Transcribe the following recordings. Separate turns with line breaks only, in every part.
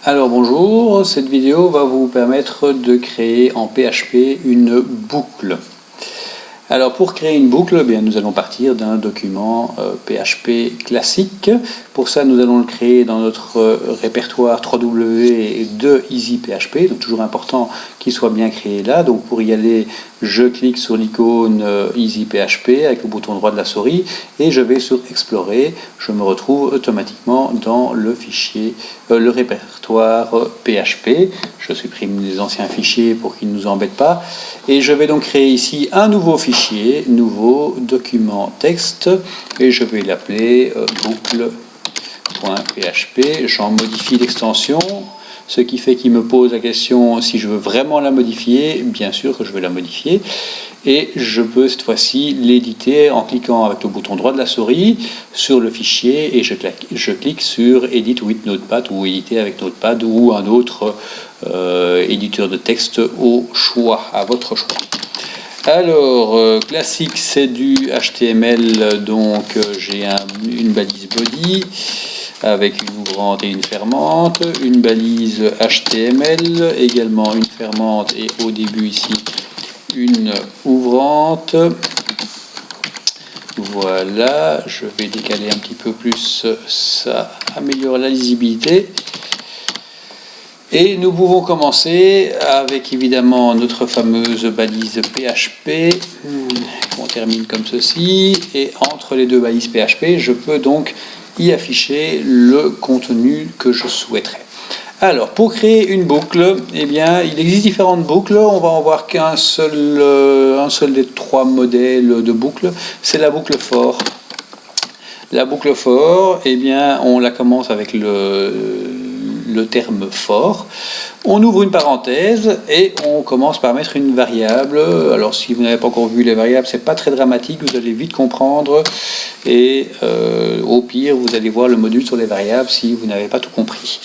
Alors bonjour, cette vidéo va vous permettre de créer en PHP une boucle. Alors pour créer une boucle, eh bien, nous allons partir d'un document PHP classique. Pour ça, nous allons le créer dans notre répertoire www de EasyPHP. Donc toujours important qu'il soit bien créé là. Donc pour y aller, je clique sur l'icône EasyPHP avec le bouton droit de la souris et je vais sur Explorer. Je me retrouve automatiquement dans le fichier, le répertoire PHP. Je supprime les anciens fichiers pour qu'ils ne nous embêtent pas. Et je vais donc créer ici un nouveau fichier, nouveau document texte, et je vais l'appeler boucle.php. J'en modifie l'extension, ce qui fait qu'il me pose la question si je veux vraiment la modifier. Bien sûr que je veux la modifier. Et je peux cette fois-ci l'éditer en cliquant avec le bouton droit de la souris sur le fichier et je clique sur Edit with Notepad ou éditer avec Notepad ou un autre éditeur de texte au choix, à votre choix. Alors, classique, c'est du HTML, donc j'ai une balise body avec une ouvrante et une fermante, une balise HTML, également une fermante et au début ici une ouvrante. Voilà, je vais décaler un petit peu plus, ça améliore la lisibilité. Et nous pouvons commencer avec évidemment notre fameuse balise PHP qu'on termine comme ceci, et entre les deux balises PHP je peux donc y afficher le contenu que je souhaiterais. Alors pour créer une boucle, eh bien il existe différentes boucles, on va en voir un seul des trois modèles de boucle, c'est la boucle for. La boucle for, eh bien on la commence avec le terme for, on ouvre une parenthèse et on commence par mettre une variable. Alors si vous n'avez pas encore vu les variables, c'est pas très dramatique, vous allez vite comprendre et au pire vous allez voir le module sur les variables si vous n'avez pas tout compris.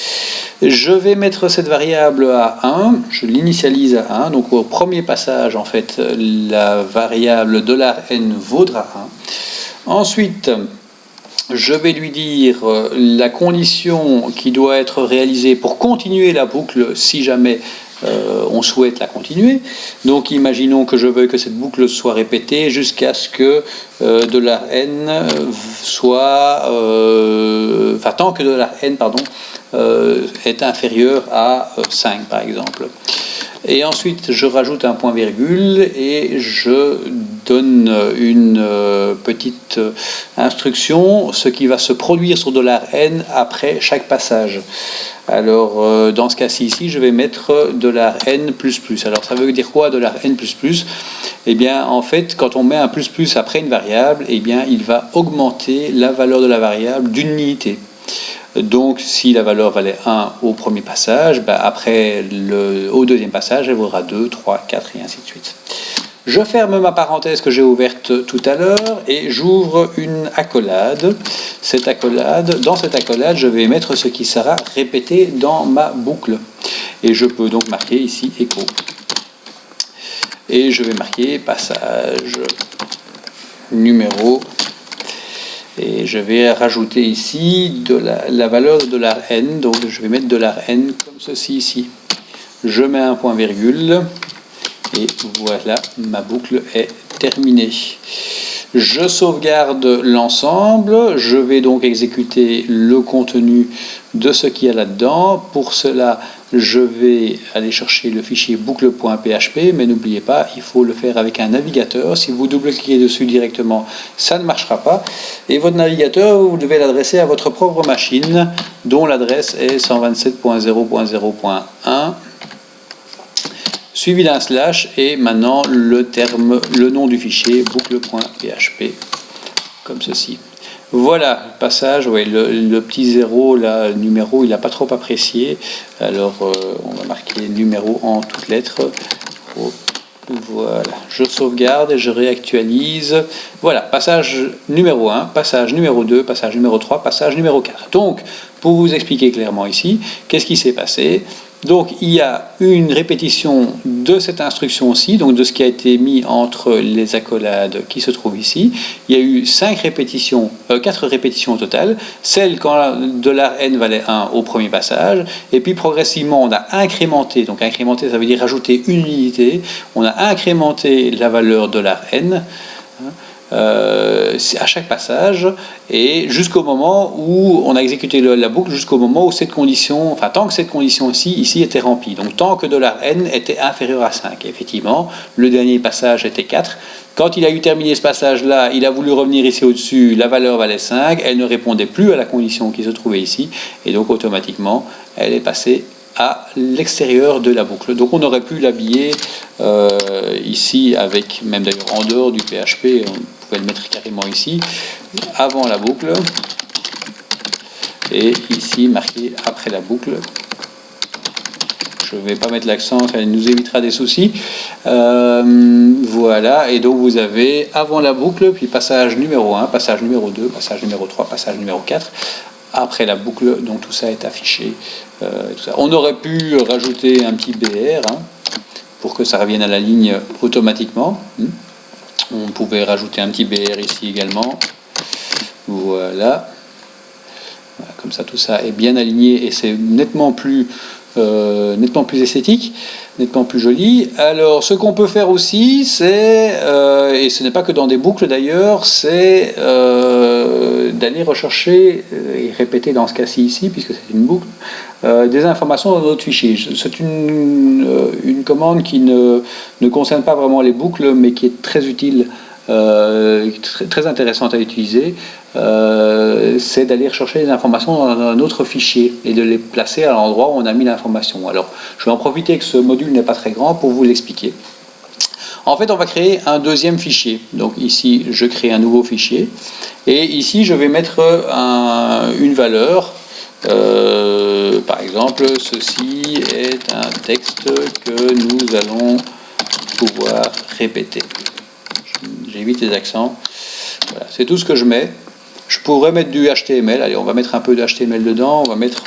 Je vais mettre cette variable à 1, je l'initialise à 1, donc au premier passage en fait la variable $n vaudra 1. Ensuite je vais lui dire la condition qui doit être réalisée pour continuer la boucle si jamais on souhaite la continuer. Donc imaginons que je veux que cette boucle soit répétée jusqu'à ce que $n soit... enfin tant que $n est inférieur à 5 par exemple. Et ensuite je rajoute un point virgule et je donne une petite instruction, ce qui va se produire sur $n après chaque passage. Alors dans ce cas-ci ici, je vais mettre $n++. Alors ça veut dire quoi $n++? Eh bien en fait, quand on met un plus après une variable, eh bien il va augmenter la valeur de la variable d'une unité. Donc si la valeur valait 1 au premier passage, après au deuxième passage, elle vaudra 2, 3, 4 et ainsi de suite. Je ferme ma parenthèse que j'ai ouverte tout à l'heure et j'ouvre une accolade. Dans cette accolade, je vais mettre ce qui sera répété dans ma boucle. Et je peux donc marquer ici écho. Et je vais marquer passage numéro. Et je vais rajouter ici la valeur de $n, donc je vais mettre $n comme ceci ici. Je mets un point virgule et voilà, ma boucle est terminée. Je sauvegarde l'ensemble, je vais donc exécuter le contenu de ce qu'il y a là-dedans. Pour cela, je vais aller chercher le fichier boucle.php, mais n'oubliez pas, il faut le faire avec un navigateur. Si vous double-cliquez dessus directement, ça ne marchera pas. Et votre navigateur, vous devez l'adresser à votre propre machine, dont l'adresse est 127.0.0.1. suivi d'un slash et maintenant le nom du fichier boucle.php comme ceci. Voilà, passage, ouais, le petit 0, là, numéro, il n'a pas trop apprécié. Alors, on va marquer numéro en toutes lettres. Voilà, je sauvegarde et je réactualise. Voilà, passage numéro 1, passage numéro 2, passage numéro 3, passage numéro 4. Donc, pour vous expliquer clairement ici, qu'est-ce qui s'est passé? Donc il y a une répétition de cette instruction-ci, donc de ce qui a été mis entre les accolades qui se trouvent ici. Il y a eu 4 répétitions au total, celle quand $n valait 1 au premier passage, et puis progressivement on a incrémenté, donc incrémenté ça veut dire rajouter une unité, on a incrémenté la valeur $n, à chaque passage, et jusqu'au moment où on a exécuté la boucle, jusqu'au moment où cette condition, enfin tant que cette condition ici était remplie, donc tant que $n était inférieur à 5. Effectivement, le dernier passage était 4. Quand il a eu terminé ce passage-là, il a voulu revenir ici au-dessus, la valeur valait 5, elle ne répondait plus à la condition qui se trouvait ici, et donc automatiquement, elle est passée à l'extérieur de la boucle. Donc on aurait pu l'habiller ici avec, même d'ailleurs en dehors du PHP, on pouvait le mettre carrément ici, avant la boucle, et ici marqué après la boucle. Je ne vais pas mettre l'accent, ça nous évitera des soucis. Voilà, et donc vous avez avant la boucle, puis passage numéro 1, passage numéro 2, passage numéro 3, passage numéro 4, après la boucle, donc tout ça est affiché. Tout ça. On aurait pu rajouter un petit BR pour que ça revienne à la ligne automatiquement. On pouvait rajouter un petit BR ici également. Voilà. Comme ça, tout ça est bien aligné et c'est nettement plus esthétique, nettement plus joli. Alors, ce qu'on peut faire aussi, c'est, et ce n'est pas que dans des boucles d'ailleurs, c'est d'aller rechercher et répéter dans ce cas-ci ici, puisque c'est une boucle, des informations dans notre fichier. C'est une commande qui ne concerne pas vraiment les boucles, mais qui est très utile, très intéressante à utiliser. C'est d'aller rechercher les informations dans un autre fichier et de les placer à l'endroit où on a mis l'information. Alors, je vais en profiter que ce module n'est pas très grand pour vous l'expliquer. En fait, on va créer un deuxième fichier. Donc ici, je crée un nouveau fichier. Et ici, je vais mettre une valeur. Par exemple, ceci est un texte que nous allons pouvoir répéter. J'évite les accents. Voilà, c'est tout ce que je mets. Je pourrais mettre du HTML. Allez, on va mettre un peu de HTML dedans. On va mettre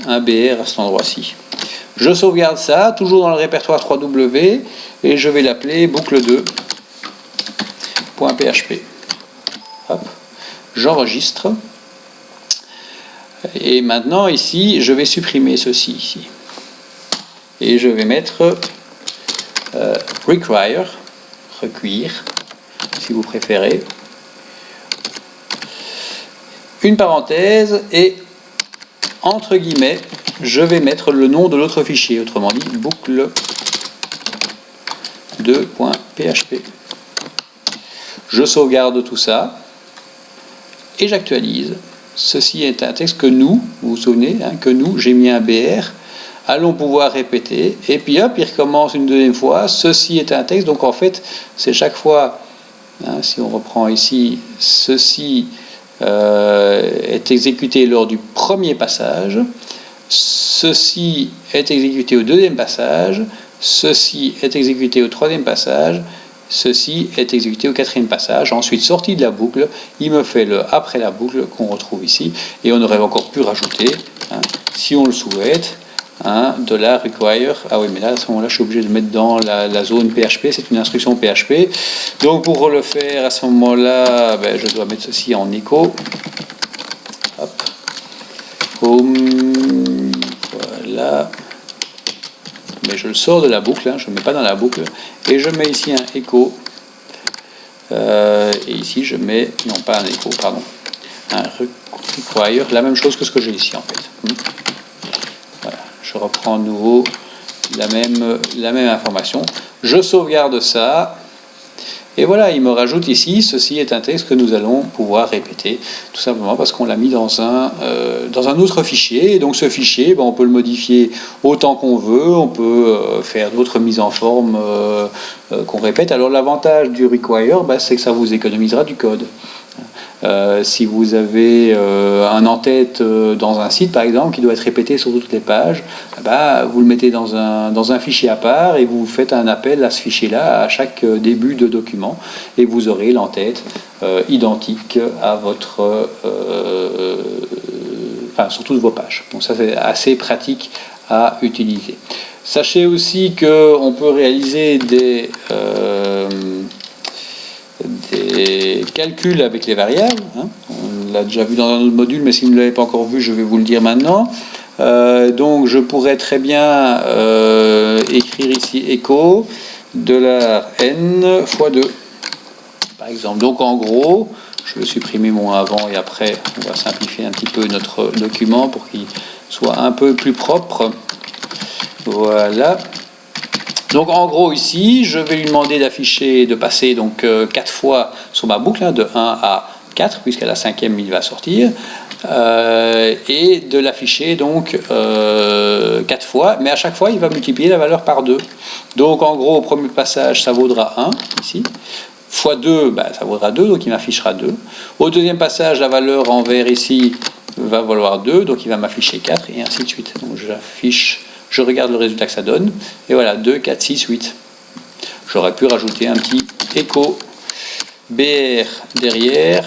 un BR à cet endroit-ci. Je sauvegarde ça, toujours dans le répertoire 3W, et je vais l'appeler boucle2.php. Hop, j'enregistre. Et maintenant, ici, je vais supprimer ceci ici. Et je vais mettre require, si vous préférez, une parenthèse, et entre guillemets, je vais mettre le nom de l'autre fichier, autrement dit, boucle2.php. Je sauvegarde tout ça, et j'actualise. Ceci est un texte que nous, vous vous souvenez, que nous, j'ai mis un BR, allons pouvoir répéter, et puis hop, il recommence une deuxième fois, ceci est un texte, donc en fait, c'est chaque fois, si on reprend ici, ceci est exécuté lors du premier passage, ceci est exécuté au deuxième passage, ceci est exécuté au troisième passage, ceci est exécuté au quatrième passage. Ensuite, sorti de la boucle, il me fait le après la boucle qu'on retrouve ici, et on aurait encore pu rajouter, si on le souhaite, $require. Ah oui, mais là, à ce moment-là, je suis obligé de mettre dans la zone PHP, c'est une instruction PHP. Donc pour le faire, à ce moment-là, je dois mettre ceci en écho. Hop. Home. Voilà. Mais je le sors de la boucle, je ne le mets pas dans la boucle. Et je mets ici un écho. Et ici, je mets, non pas un écho, pardon, un require, la même chose que ce que j'ai ici en fait. Voilà. Je reprends de nouveau la même information. Je sauvegarde ça. Et voilà, il me rajoute ici, ceci est un texte que nous allons pouvoir répéter, tout simplement parce qu'on l'a mis dans un autre fichier. Et donc ce fichier, on peut le modifier autant qu'on veut, on peut faire d'autres mises en forme qu'on répète. Alors l'avantage du require, c'est que ça vous économisera du code. Si vous avez un en-tête dans un site par exemple qui doit être répété sur toutes les pages, vous le mettez dans un fichier à part et vous faites un appel à ce fichier-là à chaque début de document et vous aurez l'en-tête identique à votre sur toutes vos pages. Donc ça c'est assez pratique à utiliser. Sachez aussi qu'on peut réaliser des calculs avec les variables. Hein. On l'a déjà vu dans un autre module, mais si vous ne l'avez pas encore vu, je vais vous le dire maintenant. Donc je pourrais très bien écrire ici echo $n fois 2, par exemple. Donc en gros, je vais supprimer mon avant et après on va simplifier un petit peu notre document pour qu'il soit un peu plus propre. Voilà. Donc en gros ici, je vais lui demander d'afficher, de passer donc 4 fois sur ma boucle, hein, de 1 à 4, puisqu'à la 5e il va sortir, et de l'afficher donc 4 fois, mais à chaque fois il va multiplier la valeur par 2. Donc en gros au premier passage ça vaudra 1 ici, fois 2, ben, ça vaudra 2, donc il m'affichera 2. Au deuxième passage la valeur en vert ici va valoir 2, donc il va m'afficher 4, et ainsi de suite. Donc je regarde le résultat que ça donne, et voilà, 2, 4, 6, 8. J'aurais pu rajouter un petit écho BR derrière,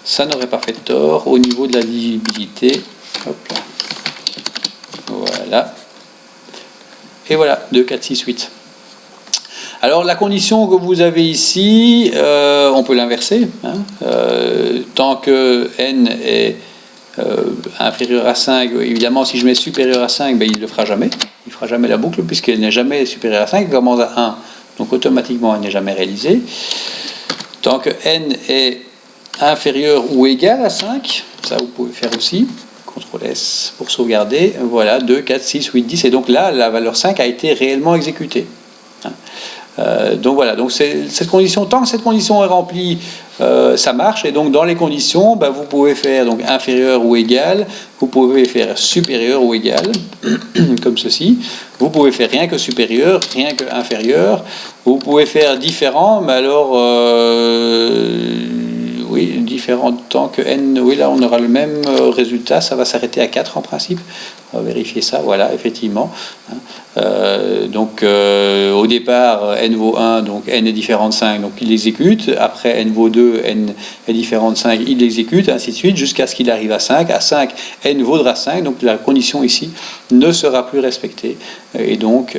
ça n'aurait pas fait de tort au niveau de la lisibilité. Hop là. Voilà. Et voilà, 2, 4, 6, 8. Alors la condition que vous avez ici, on peut l'inverser. Hein, tant que n est inférieur à 5, évidemment si je mets supérieur à 5, ben, il ne le fera jamais. Il ne fera jamais la boucle puisqu'elle n'est jamais supérieure à 5, elle commence à 1. Donc automatiquement elle n'est jamais réalisée. Tant que n est inférieur ou égal à 5, ça vous pouvez faire aussi, CTRL S pour sauvegarder, voilà, 2, 4, 6, 8, 10, et donc là la valeur 5 a été réellement exécutée. Donc voilà, donc cette condition, tant que cette condition est remplie, ça marche, et donc dans les conditions, ben, vous pouvez faire donc inférieur ou égal, vous pouvez faire supérieur ou égal, comme ceci, vous pouvez faire rien que supérieur, rien que inférieur, vous pouvez faire différent, mais alors oui, différent tant que n, oui là on aura le même résultat, ça va s'arrêter à 4 en principe, on va vérifier ça, voilà, effectivement. Donc au départ n vaut 1, donc n est différent de 5, donc il l'exécute, après n vaut 2, n est différent de 5, il l'exécute, ainsi de suite, jusqu'à ce qu'il arrive à 5, n vaudra 5, donc la condition ici ne sera plus respectée, et donc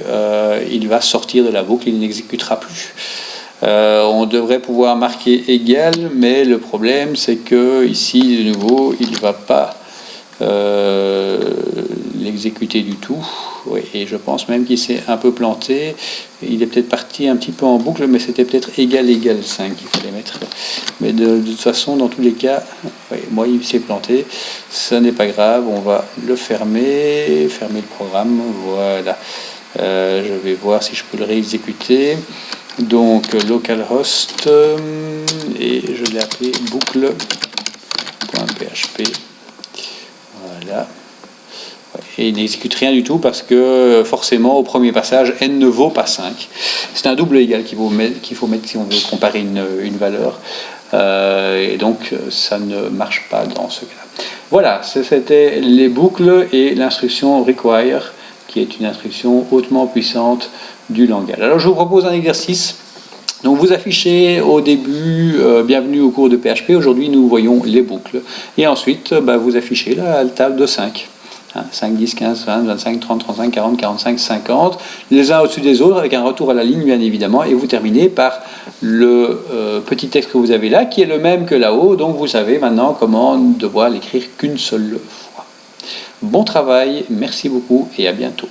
il va sortir de la boucle, il n'exécutera plus. On devrait pouvoir marquer égal, mais le problème c'est que ici de nouveau il ne va pas l'exécuter du tout. Oui, et je pense même qu'il s'est un peu planté, il est peut-être parti un petit peu en boucle, mais c'était peut-être égal 5 qu'il fallait mettre, mais de toute façon dans tous les cas, oui, moi il s'est planté, ça n'est pas grave, on va le fermer le programme, voilà. Je vais voir si je peux le réexécuter. Donc localhost, et je l'ai appelé boucle.php, voilà, et il n'exécute rien du tout parce que forcément au premier passage n ne vaut pas 5, c'est un double égal qu'il faut mettre si on veut comparer une valeur, et donc ça ne marche pas dans ce cas. Voilà, c'était les boucles et l'instruction require, qui est une instruction hautement puissante du langage. Alors je vous propose un exercice. Donc vous affichez au début bienvenue au cours de PHP, aujourd'hui nous voyons les boucles, et ensuite vous affichez la table de 5. 5, 10, 15, 20, 25, 30, 35, 40, 45, 50, les uns au-dessus des autres avec un retour à la ligne bien évidemment, et vous terminez par le petit texte que vous avez là qui est le même que là-haut, donc vous savez maintenant comment devoir l'écrire qu'une seule fois. Bon travail, merci beaucoup et à bientôt.